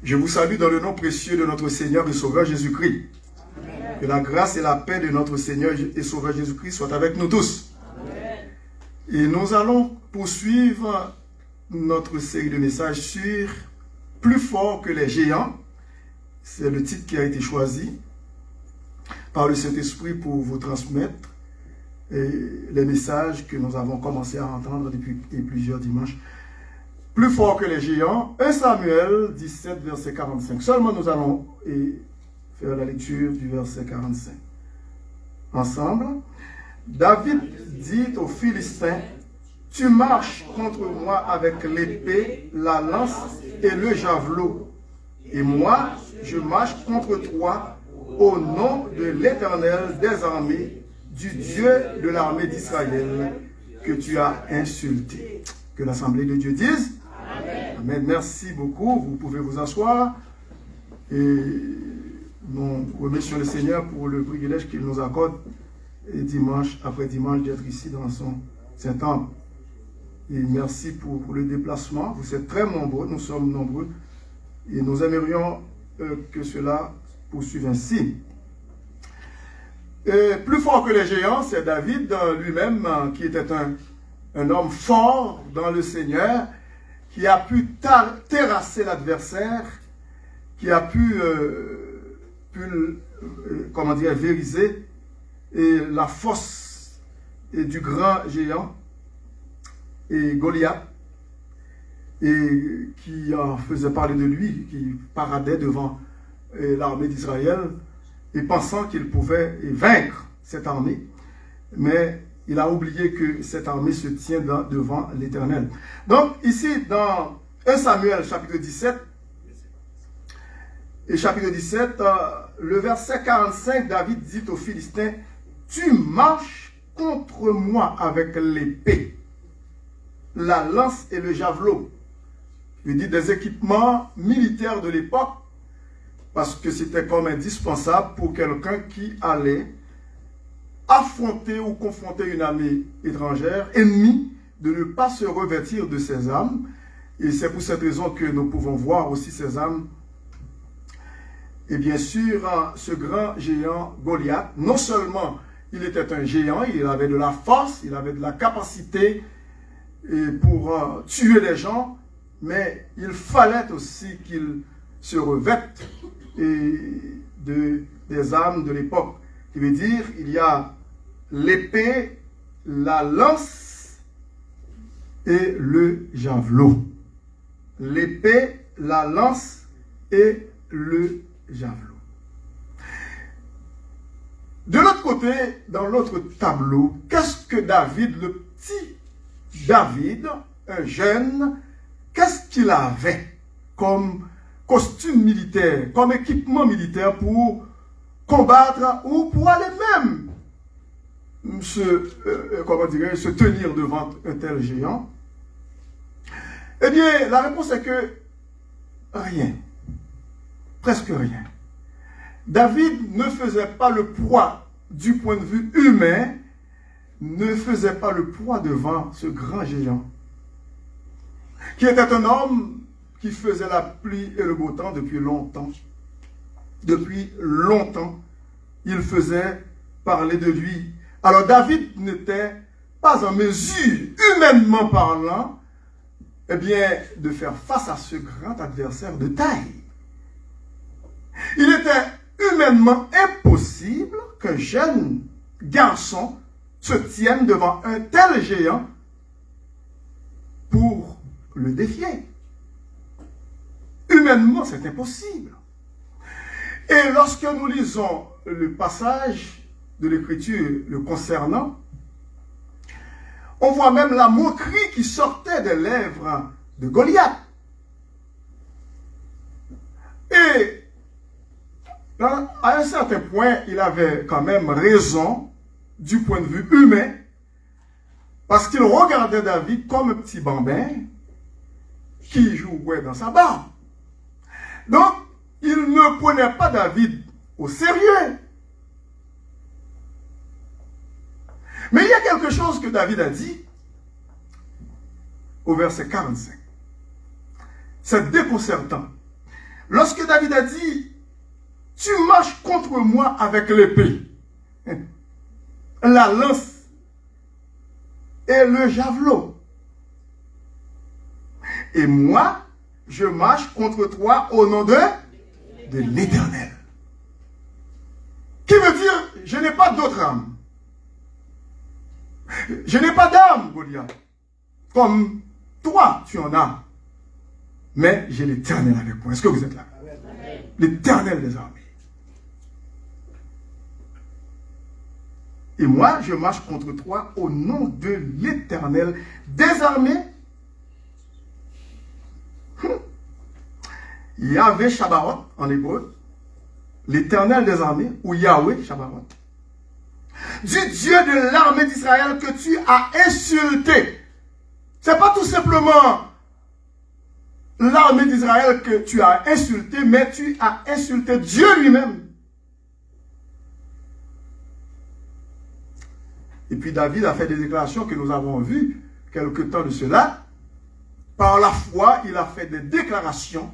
Je vous salue dans le nom précieux de notre Seigneur et Sauveur Jésus-Christ. Que la grâce et la paix de notre Seigneur et Sauveur Jésus-Christ soient avec nous tous. Et nous allons poursuivre notre série de messages sur Plus fort que les géants. C'est le titre qui a été choisi par le Saint-Esprit pour vous transmettre les messages que nous avons commencé à entendre depuis plusieurs dimanches. Plus fort que les géants, 1 Samuel 17, verset 45. Seulement nous allons faire la lecture du verset 45. Ensemble, David dit aux Philistins, « Tu marches contre moi avec l'épée, la lance et le javelot. Et moi, je marche contre toi au nom de l'Éternel des armées, du Dieu de l'armée d'Israël, que tu as insulté. » Que l'Assemblée de Dieu dise. Amen. Amen. Merci beaucoup. Vous pouvez vous asseoir. Et nous remercions le Seigneur pour le privilège qu'il nous accorde et dimanche après dimanche d'être ici dans son Saint-Temple. Et merci pour le déplacement. Vous êtes très nombreux, nous sommes nombreux. Et nous aimerions que cela poursuive ainsi. Et plus fort que les géants, c'est David lui-même qui était un homme fort dans le Seigneur, qui a pu terrasser l'adversaire, qui a pu vériser et la force du grand géant et Goliath, et qui faisait parler de lui, qui paradait devant l'armée d'Israël, et pensant qu'il pouvait vaincre cette armée. Mais il a oublié que cette armée se tient devant l'Éternel. Donc, ici, dans 1 Samuel, chapitre 17, le verset 45, David dit aux Philistins, « Tu marches contre moi avec l'épée, la lance et le javelot. » Il dit des équipements militaires de l'époque, parce que c'était comme indispensable pour quelqu'un qui allait affronter ou confronter une armée étrangère, ennemie, de ne pas se revêtir de ses armes. Et c'est pour cette raison que nous pouvons voir aussi ces armes. Et bien sûr, ce grand géant Goliath, non seulement il était un géant, il avait de la force, il avait de la capacité pour tuer les gens, mais il fallait aussi qu'il se revête des armes de l'époque. Qui veut dire, il y a l'épée, la lance et le javelot. L'épée, la lance et le javelot. De l'autre côté, dans l'autre tableau, qu'est-ce que David, le petit David, un jeune, qu'est-ce qu'il avait comme costume militaire, comme équipement militaire pour combattre ou pour aller même se tenir devant un tel géant? Eh bien, la réponse est que rien, presque rien. David ne faisait pas le poids du point de vue humain, ne faisait pas le poids devant ce grand géant, qui était un homme qui faisait la pluie et le beau temps depuis longtemps. Depuis longtemps, il faisait parler de lui. Alors David n'était pas en mesure, humainement parlant, eh bien, de faire face à ce grand adversaire de taille. Il était humainement impossible qu'un jeune garçon se tienne devant un tel géant pour le défier. Humainement, c'est impossible. Et lorsque nous lisons le passage de l'Écriture le concernant, on voit même la moquerie qui sortait des lèvres de Goliath. Et à un certain point, il avait quand même raison du point de vue humain, parce qu'il regardait David comme un petit bambin qui jouait dans sa barbe. Donc, il ne prenait pas David au sérieux. Mais il y a quelque chose que David a dit au verset 45. C'est déconcertant. Lorsque David a dit, tu marches contre moi avec l'épée, la lance et le javelot. Et moi, je marche contre toi au nom de l'Éternel. Qui veut dire, je n'ai pas d'autre âme. Je n'ai pas d'âme, Goliath. Comme toi, tu en as. Mais j'ai l'Éternel avec moi. Est-ce que vous êtes là? L'Éternel des armées. Et moi, je marche contre toi au nom de l'Éternel des armées. Yahvé Shabaoth en hébreu, l'Éternel des armées, ou Yahweh Shabaoth, du Dieu de l'armée d'Israël que tu as insulté. C'est pas tout simplement l'armée d'Israël que tu as insulté, mais tu as insulté Dieu lui-même. Et puis David a fait des déclarations que nous avons vues quelque temps de cela. Par la foi, il a fait des déclarations.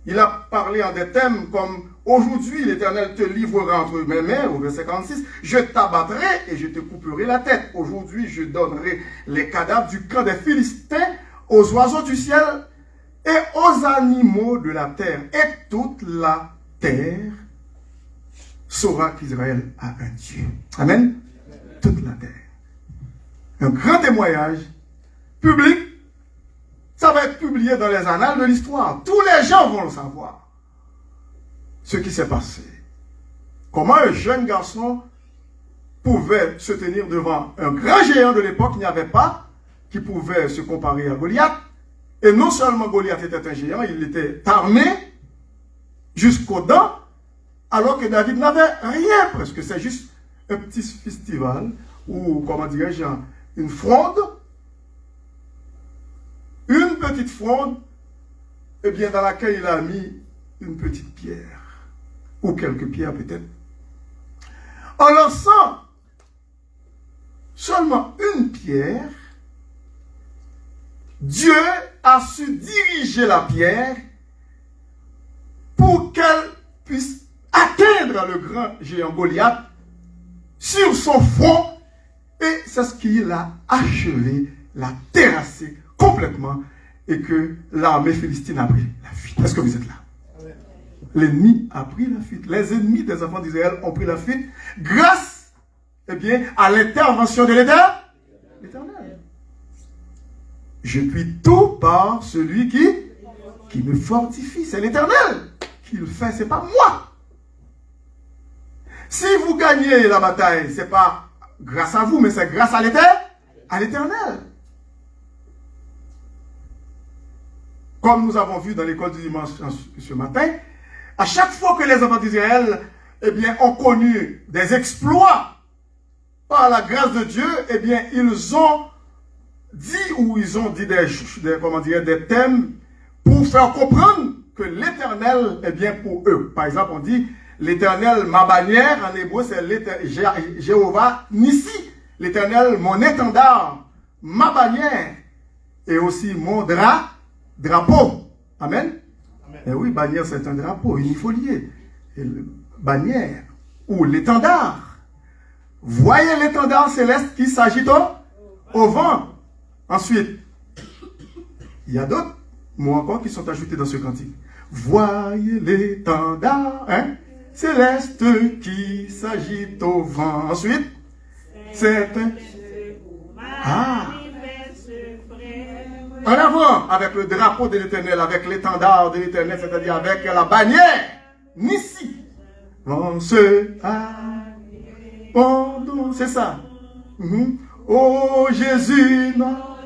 Il a parlé en des thèmes comme « Aujourd'hui, l'Éternel te livrera entre mes mains » au verset 46. « Je t'abattrai et je te couperai la tête. Aujourd'hui, je donnerai les cadavres du camp des Philistins aux oiseaux du ciel et aux animaux de la terre. Et toute la terre saura qu'Israël a un Dieu. » Amen. Toute la terre. Un grand témoignage public. Ça va être publié dans les annales de l'histoire. Tous les gens vont le savoir. Ce qui s'est passé. Comment un jeune garçon pouvait se tenir devant un grand géant de l'époque, il n'y avait pas, qui pouvait se comparer à Goliath. Et non seulement Goliath était un géant, il était armé jusqu'aux dents, alors que David n'avait rien presque. C'est juste un petit festival, ou comment dirais-je, une fronde. Une petite fronde, eh bien, dans laquelle il a mis une petite pierre, ou quelques pierres peut-être. En lançant seulement une pierre, Dieu a su diriger la pierre pour qu'elle puisse atteindre le grand géant Goliath sur son front, et c'est ce qui l'a achevé, l'a terrassé complètement, et que l'armée philistine a pris la fuite. Est-ce que vous êtes là? L'ennemi a pris la fuite. Les ennemis des enfants d'Israël ont pris la fuite grâce, eh bien, à l'intervention de l'Éternel. Je puis tout par celui qui me fortifie. C'est l'Éternel qui le fait, c'est pas moi. Si vous gagnez la bataille, c'est pas grâce à vous, mais c'est grâce à l'Éternel. Comme nous avons vu dans l'école du dimanche ce matin, à chaque fois que les enfants d'Israël, eh bien, ont connu des exploits par la grâce de Dieu, eh bien, ils ont dit des thèmes pour faire comprendre que l'Éternel est bien pour eux. Par exemple, on dit l'Éternel, ma bannière, en hébreu, c'est Jéhovah Nissi. L'Éternel, mon étendard, ma bannière, et aussi mon drapeau. Amen. Et oui, bannière, c'est un drapeau, unifolié. Et bannière, ou l'étendard. Voyez l'étendard céleste qui s'agite au vent. Ensuite, il y a d'autres mots encore qui sont ajoutés dans ce cantique. Voyez l'étendard céleste qui s'agite au vent. Ensuite, c'est en avant, avec le drapeau de l'Éternel, avec l'étendard de l'Éternel, c'est-à-dire avec la bannière Nissi. C'est ça. Oh Jésus, notre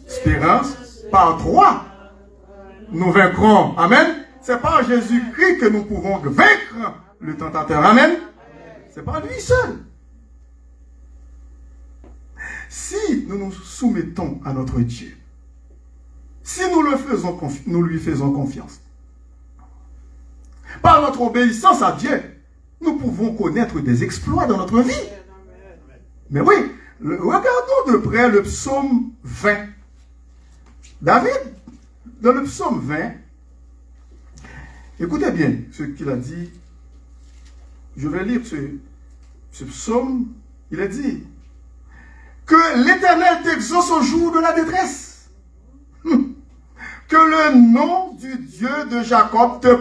espérance, par toi, nous vaincrons. Amen. C'est par Jésus-Christ que nous pouvons vaincre le tentateur. Amen. C'est par lui seul. Si nous nous soumettons à notre Dieu, si nous lui faisons confiance, par notre obéissance à Dieu, nous pouvons connaître des exploits dans notre vie. Mais oui, regardons de près le psaume 20. David, dans le psaume 20, Écoutez bien ce qu'il a dit. Je vais lire ce psaume. Il a dit que l'Éternel t'exauce au jour de la détresse. Que le nom du Dieu de Jacob te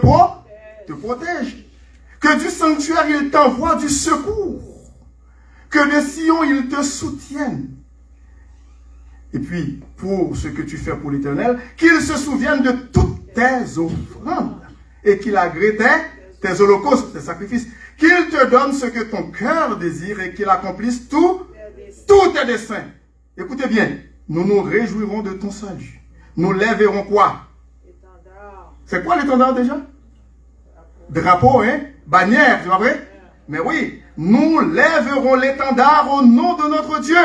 protège. Que du sanctuaire il t'envoie du secours. Que de Sion il te soutienne. Et puis, pour ce que tu fais pour l'Éternel, qu'il se souvienne de toutes tes offrandes et qu'il agrée tes holocaustes, tes sacrifices. Qu'il te donne ce que ton cœur désire et qu'il accomplisse tous tes desseins. Écoutez bien, nous nous réjouirons de ton salut. Nous lèverons quoi? C'est quoi l'étendard déjà? Drapeau, hein? Bannière, c'est pas vrai? Mais oui, nous lèverons l'étendard au nom de notre Dieu.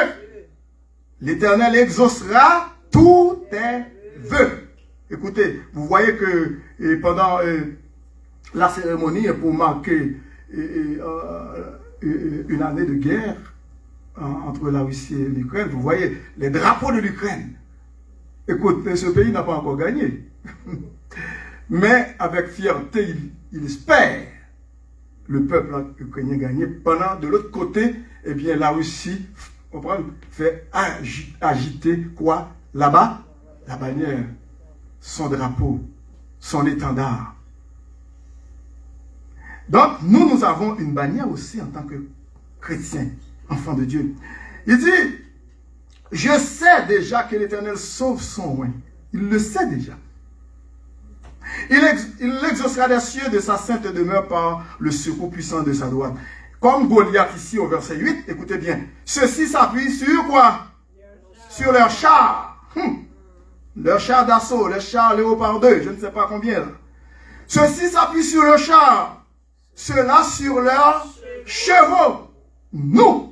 L'Éternel exaucera tous tes vœux. Écoutez, vous voyez que pendant la cérémonie pour marquer une année de guerre entre la Russie et l'Ukraine, vous voyez les drapeaux de l'Ukraine. Écoute, ce pays n'a pas encore gagné. Mais avec fierté, il espère le peuple ukrainien gagner. Pendant, de l'autre côté, eh bien, la Russie fait agiter quoi? Là-bas, la bannière, son drapeau, son étendard. Donc, nous avons une bannière aussi en tant que chrétiens, enfants de Dieu. Il dit, je sais déjà que l'Éternel sauve son oint. Il le sait déjà. Il exaucera les cieux de sa sainte demeure par le secours puissant de sa droite. Comme Goliath ici au verset 8, écoutez bien. Ceux-ci s'appuient sur quoi? Sur leurs chars. Leurs chars d'assaut, les chars Léopard 2, je ne sais pas combien là. Ceux-ci s'appuient sur leurs chars. Ceux-là sur leurs chevaux. Nous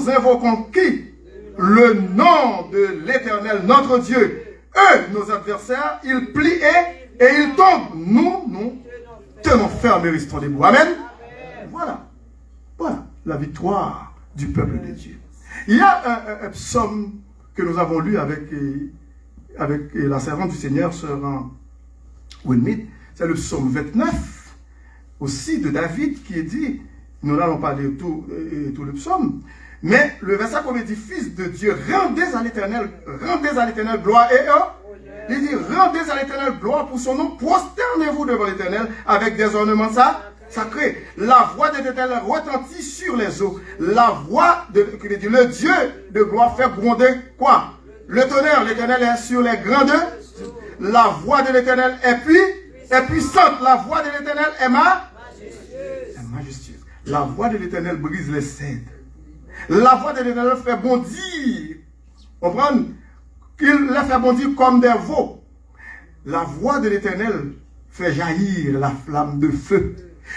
invoquons qui? Le nom de l'Éternel, notre Dieu. Eux, nos adversaires, ils plient et ils tombent. Nous tenons ferme et restons debout. Amen. Voilà la victoire du peuple de Dieu. Il y a un psaume que nous avons lu avec la servante du Seigneur, sœur Wilmit. C'est le psaume 29, aussi de David, qui est dit, nous n'allons pas lire tout le psaume, mais le verset comme il dit, fils de Dieu, rendez à l'Éternel gloire et il dit, rendez à l'Éternel gloire pour son nom, prosternez-vous devant l'Éternel avec des ornements sacrés. La voix de l'Éternel retentit sur les eaux. La voix le Dieu de gloire fait gronder quoi? Le tonnerre, l'Éternel est sur les grandeurs. La voix de l'Éternel est puissante. La voix de l'Éternel est majestueuse. La voix de l'Éternel brise les cèdres. La voix de l'Éternel fait bondir. Comprenez? Il les fait bondir comme des veaux. La voix de l'Éternel fait jaillir la flamme de feu.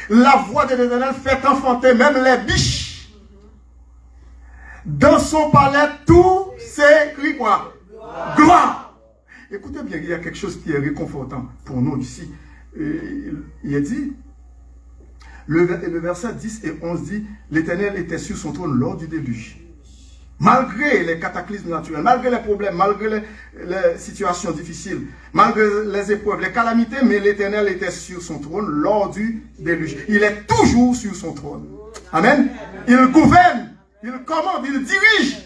La voix de l'Éternel fait enfanter même les biches. Dans son palais, tout s'écrit quoi? Gloire. Écoutez bien, il y a quelque chose qui est réconfortant pour nous ici. Il est dit, le verset 10 et 11 dit, l'Éternel était sur son trône lors du déluge. Malgré les cataclysmes naturels, malgré les problèmes, malgré les situations difficiles, malgré les épreuves, les calamités, mais l'Éternel était sur son trône lors du déluge. Il est toujours sur son trône. Amen. Il gouverne, il commande, il dirige.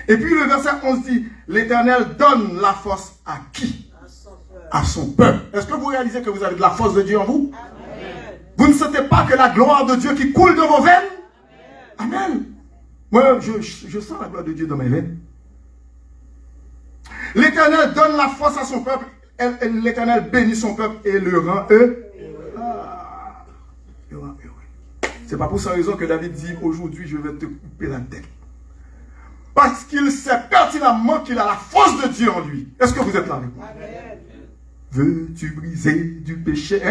Et puis le verset 11 dit, l'Éternel donne la force à qui? À son peuple. Est-ce que vous réalisez que vous avez de la force de Dieu en vous? Amen. Vous ne sentez pas que la gloire de Dieu qui coule dans vos veines? Amen. Moi, je sens la gloire de Dieu dans mes veines. L'Éternel donne la force à son peuple. L'Éternel bénit son peuple et le rend heureux. C'est pas pour cette raison que David dit, aujourd'hui je vais te couper la tête. Parce qu'il sait pertinemment qu'il a la force de Dieu en lui. Est-ce que vous êtes là avec moi? Veux-tu briser du péché?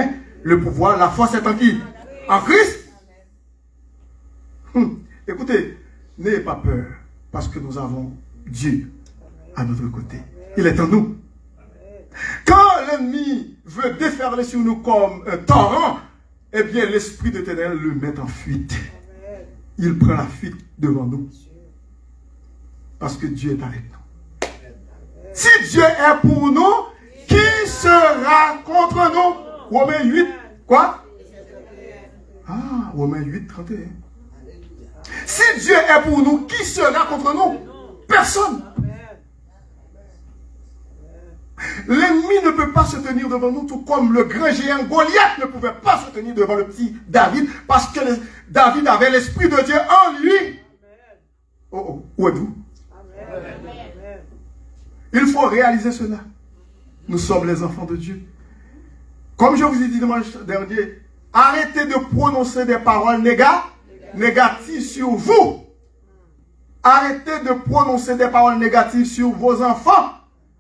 Le pouvoir, la force est en qui? En Christ. Écoutez, n'ayez pas peur, parce que nous avons Dieu à notre côté. Il est en nous. Quand l'ennemi veut déferler sur nous comme un torrent, eh bien l'Esprit de l'Éternel le met en fuite. Il prend la fuite devant nous. Parce que Dieu est avec nous. Si Dieu est pour nous, qui sera contre nous? Romains 8, quoi? Ah, Romains 8, 31. Si Dieu est pour nous, qui sera contre nous? Personne. L'ennemi ne peut pas se tenir devant nous, tout comme le grand géant Goliath ne pouvait pas se tenir devant le petit David, parce que David avait l'Esprit de Dieu en lui. Oh, où êtes-vous? Il faut réaliser cela. Nous sommes les enfants de Dieu. Comme je vous ai dit dimanche dernier, arrêtez de prononcer des paroles négatives sur vous. Arrêtez de prononcer des paroles négatives sur vos enfants,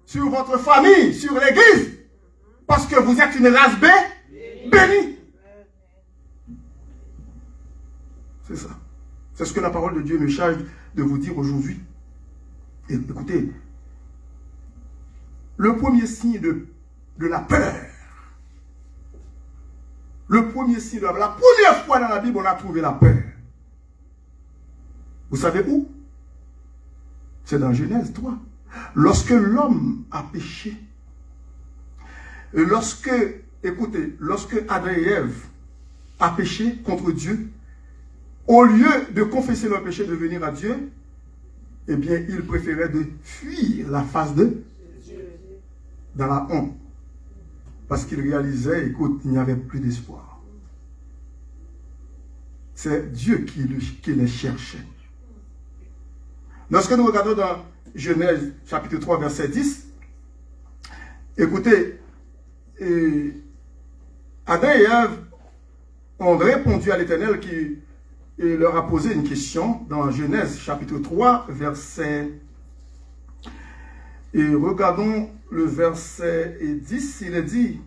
sur votre famille, sur l'église. Parce que vous êtes une race bénie. C'est ça. C'est ce que la parole de Dieu me charge de vous dire aujourd'hui. Et écoutez, le premier signe de la peur, le premier signe de la première fois dans la Bible, on a trouvé la peur. Vous savez où? C'est dans Genèse 3. Lorsque l'homme a péché, lorsque Adam et Ève a péché contre Dieu, au lieu de confesser leur péché, de venir à Dieu, eh bien, ils préféraient de fuir la face de Dieu dans la honte. Parce qu'ils réalisaient, écoute, il n'y avait plus d'espoir. C'est Dieu qui les cherchait. Lorsque nous regardons dans Genèse chapitre 3, verset 10, écoutez, Adam et Ève ont répondu à l'Éternel qui leur a posé une question dans Genèse chapitre 3, verset... Et regardons le verset 10, il est dit...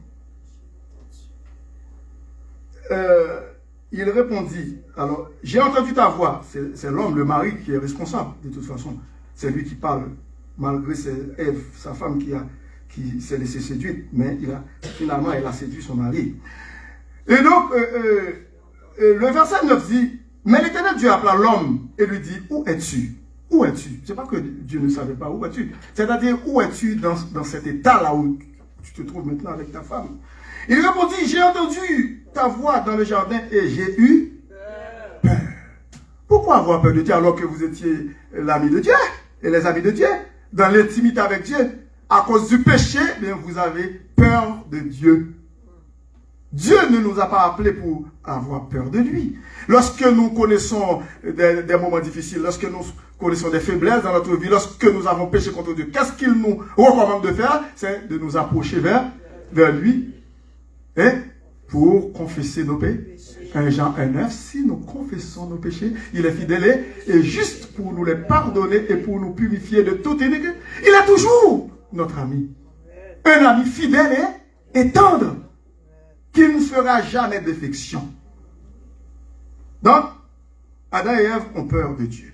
il répondit, alors, j'ai entendu ta voix, c'est l'homme, le mari qui est responsable, de toute façon. C'est lui qui parle, malgré Ève, sa femme qui s'est laissée séduire, mais finalement, elle a séduit son mari. Et donc, le verset 9 dit, mais l'Éternel Dieu appela l'homme et lui dit, où es-tu? Où es-tu? C'est pas que Dieu ne savait pas où es-tu. C'est-à-dire, où es-tu dans cet état-là où tu te trouves maintenant avec ta femme? Il répondit, j'ai entendu ta voix dans le jardin et j'ai eu peur. Pourquoi avoir peur de Dieu alors que vous étiez l'ami de Dieu et les amis de Dieu, dans l'intimité avec Dieu? À cause du péché, bien, vous avez peur de Dieu. Dieu ne nous a pas appelés pour avoir peur de lui. Lorsque nous connaissons des moments difficiles, lorsque nous connaissons des faiblesses dans notre vie, lorsque nous avons péché contre Dieu, qu'est-ce qu'il nous recommande de faire? C'est de nous approcher vers lui. Et pour confesser nos péchés. 1 Jean 1,9, si nous confessons nos péchés, il est fidèle et juste pour nous les pardonner et pour nous purifier de toute iniquité. Il est toujours notre ami. Un ami fidèle et tendre, qui ne fera jamais défection. Donc, Adam et Ève ont peur de Dieu.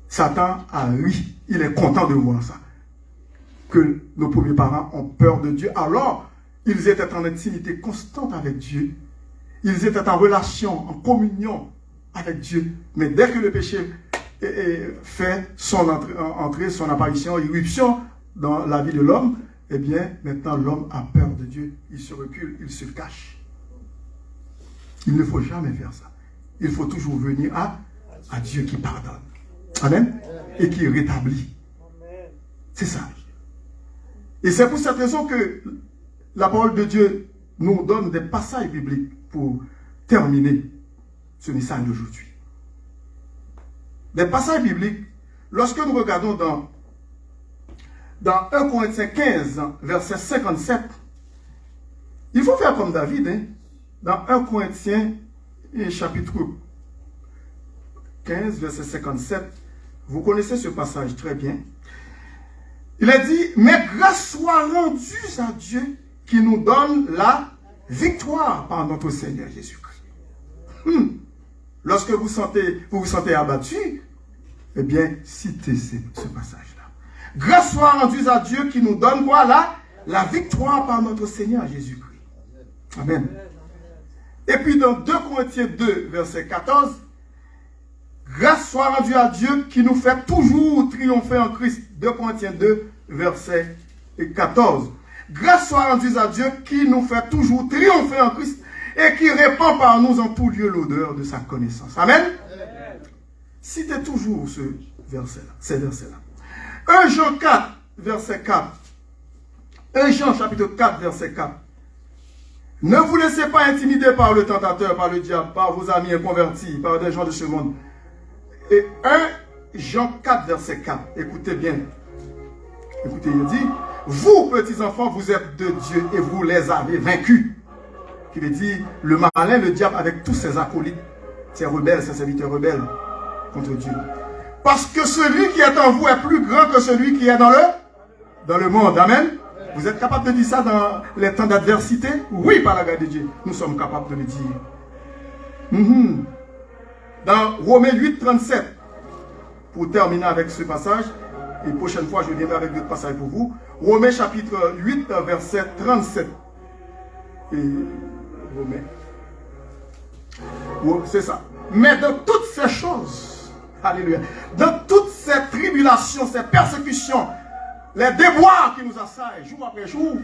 Satan a ri. Il est content de voir ça. Que nos premiers parents ont peur de Dieu. Alors, ils étaient en intimité constante avec Dieu. Ils étaient en relation, en communion avec Dieu. Mais dès que le péché fait son entrée, son apparition, irruption dans la vie de l'homme, eh bien, maintenant l'homme a peur de Dieu. Il se recule, il se cache. Il ne faut jamais faire ça. Il faut toujours venir à Dieu qui pardonne. Amen. Et qui rétablit. C'est ça. Et c'est pour cette raison que la parole de Dieu nous donne des passages bibliques pour terminer ce message d'aujourd'hui. Des passages bibliques, lorsque nous regardons dans 1 Corinthiens 15, verset 57, il faut faire comme David. Hein? Dans 1 Corinthiens, chapitre 15, verset 57, vous connaissez ce passage très bien. Il a dit, mais grâce soit rendue à Dieu qui nous donne la victoire par notre Seigneur Jésus-Christ. Lorsque vous vous sentez abattu, eh bien, citez ce passage-là. Grâce soit rendue à Dieu qui nous donne quoi là? La victoire par notre Seigneur Jésus-Christ. Amen. Et puis dans 2 Corinthiens 2, verset 14, grâce soit rendue à Dieu qui nous fait toujours triompher en Christ. 2 Corinthiens 2, verset 14. Grâce soit rendue à Dieu qui nous fait toujours triompher en Christ et qui répand par nous en tout lieu l'odeur de sa connaissance. Amen. Citez toujours ces versets-là. 1 Jean 4, verset 4. 1 Jean chapitre 4, verset 4. Ne vous laissez pas intimider par le tentateur, par le diable, par vos amis inconvertis, par des gens de ce monde. Et 1 Jean 4, verset 4. Écoutez bien. Écoutez, il dit, vous, petits enfants, vous êtes de Dieu et vous les avez vaincus. Qui veut dire, le malin, le diable, avec tous ses acolytes, ses rebelles, ses serviteurs rebelles contre Dieu. Parce que celui qui est en vous est plus grand que celui qui est dans le monde. Amen. Vous êtes capable de dire ça dans les temps d'adversité? Oui, par la grâce de Dieu. Nous sommes capables de le dire. Dans Romains 8, 37, pour terminer avec ce passage, et prochaine fois je viendrai avec d'autres passages pour vous. Romains chapitre 8, verset 37. Et Romains. C'est ça. Mais dans toutes ces choses, alléluia, dans toutes ces tribulations, ces persécutions, les déboires qui nous assaillent jour après jour,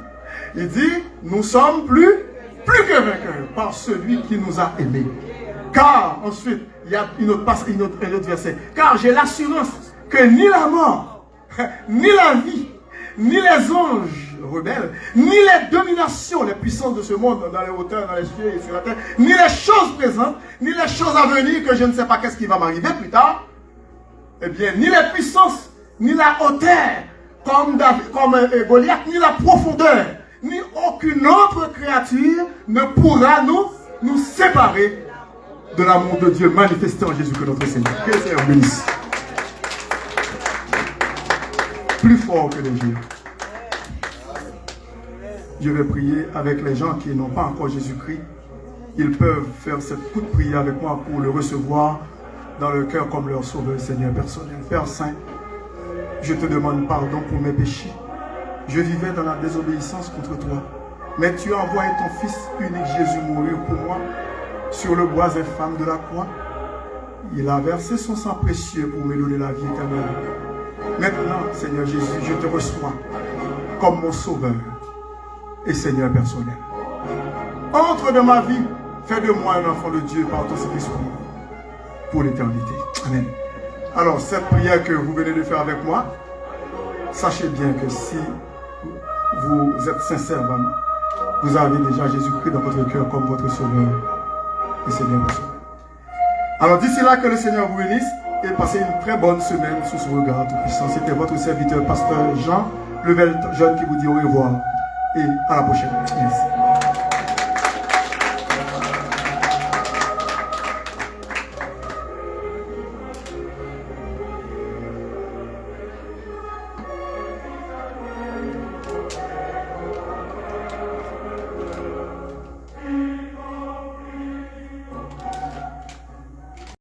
il dit, nous sommes plus que vainqueurs par celui qui nous a aimés. Car, ensuite, il y a un autre verset. Car j'ai l'assurance que ni la mort, ni la vie, ni les anges rebelles, ni les dominations, les puissances de ce monde, dans les hauteurs, dans les cieux et sur la terre, ni les choses présentes, ni les choses à venir, que je ne sais pas qu'est-ce qui va m'arriver plus tard, eh bien, ni les puissances, ni la hauteur, comme Goliath, ni la profondeur, ni aucune autre créature ne pourra nous séparer de l'amour de Dieu manifesté en Jésus-Christ notre Seigneur. Que le Seigneur bénisse. Plus fort que les géants. Je vais prier avec les gens qui n'ont pas encore Jésus-Christ. Ils peuvent faire cette courte prière avec moi pour le recevoir dans leur cœur comme leur sauveur, Seigneur personnel. Père Saint, je te demande pardon pour mes péchés. Je vivais dans la désobéissance contre toi. Mais tu as envoyé ton Fils unique Jésus mourir pour moi sur le bois infâme de la croix. Il a versé son sang précieux pour me donner la vie éternelle. Maintenant, Seigneur Jésus, je te reçois comme mon sauveur et Seigneur personnel. Entre dans ma vie, fais de moi un enfant de Dieu par ton Saint-Esprit pour l'éternité. Amen. Alors, cette prière que vous venez de faire avec moi, sachez bien que si vous êtes sincère, vous avez déjà Jésus-Christ dans votre cœur comme votre sauveur et Seigneur personnel. Alors, d'ici là, que le Seigneur vous bénisse et passez une très bonne semaine sous son regard tout-puissant. C'était votre serviteur, pasteur Jean Level, jeune, qui vous dit au revoir et à la prochaine. Merci.